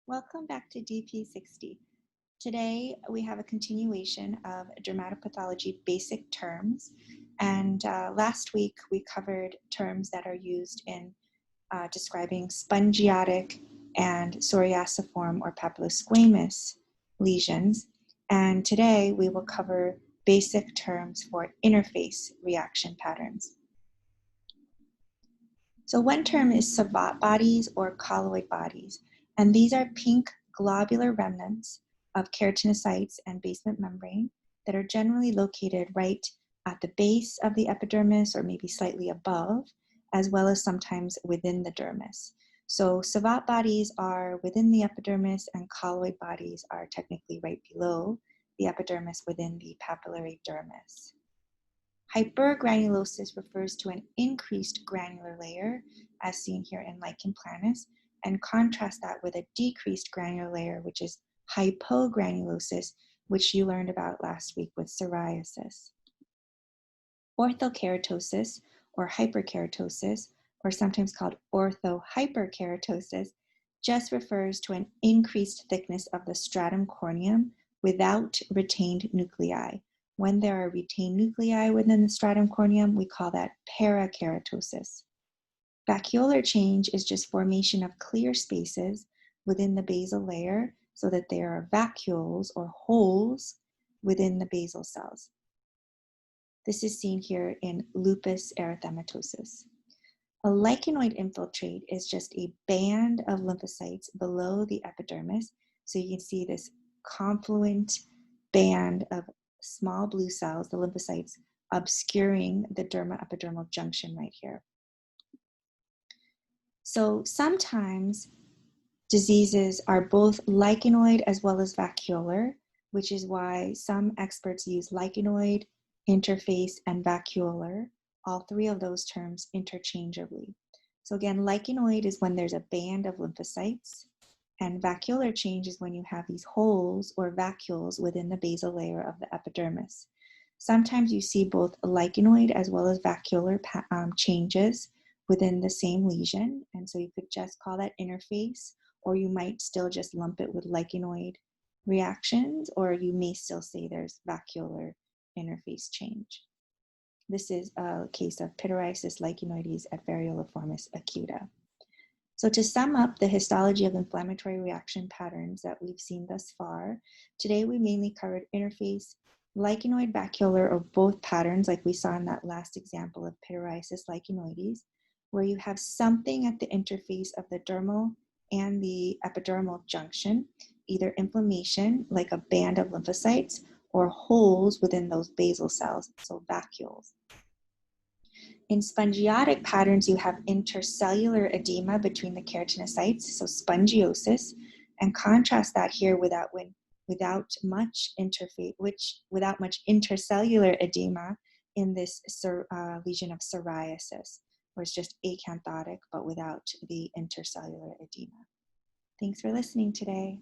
Welcome back to DP60. Today we have a continuation of dermatopathology basic terms, and last week we covered terms that are used in describing spongiotic and psoriasiform or papillosquamous lesions, and today we will cover basic terms for interface reaction patterns. So one term is savate bodies or colloid bodies, and these are pink globular remnants of keratinocytes and basement membrane that are generally located right at the base of the epidermis or maybe slightly above, as well as sometimes within the dermis. So savate bodies are within the epidermis and colloid bodies are technically right below the epidermis within the papillary dermis. Hypergranulosis refers to an increased granular layer, as seen here in lichen planus, and contrast that with a decreased granular layer, which is hypogranulosis, which you learned about last week with psoriasis. Orthokeratosis or hyperkeratosis, or sometimes called orthohyperkeratosis, just refers to an increased thickness of the stratum corneum without retained nuclei. When there are retained nuclei within the stratum corneum, we call that parakeratosis. Vacuolar change is just formation of clear spaces within the basal layer so that there are vacuoles or holes within the basal cells. This is seen here in lupus erythematosus. A lycanoid infiltrate is just a band of lymphocytes below the epidermis. So you can see this confluent band of small blue cells, the lymphocytes, obscuring the derma-epidermal junction right here. So sometimes diseases are both lycanoid as well as vacuolar, which is why some experts use lycanoid, interface, and vacuolar, all three of those terms interchangeably. So again, lycanoid is when there's a band of lymphocytes, and vacuolar change is when you have these holes or vacuoles within the basal layer of the epidermis. Sometimes you see both lycanoid as well as vacuolar changes within the same lesion, and so you could just call that interface, or you might still just lump it with lycanoid reactions, or you may still say there's vacuolar interface change. This is a case of pityriasis lichenoides at varioliformis acuta. So to sum up the histology of inflammatory reaction patterns that we've seen thus far, today we mainly covered interface, lichenoid, vacuolar, or both patterns like we saw in that last example of pityriasis lichenoides, where you have something at the interface of the dermal and the epidermal junction, either inflammation like a band of lymphocytes or holes within those basal cells, so vacuoles. In spongiotic patterns, you have intercellular edema between the keratinocytes, so spongiosis, and contrast that here without much intercellular edema in this lesion of psoriasis, where it's just acanthotic but without the intercellular edema. Thanks for listening today.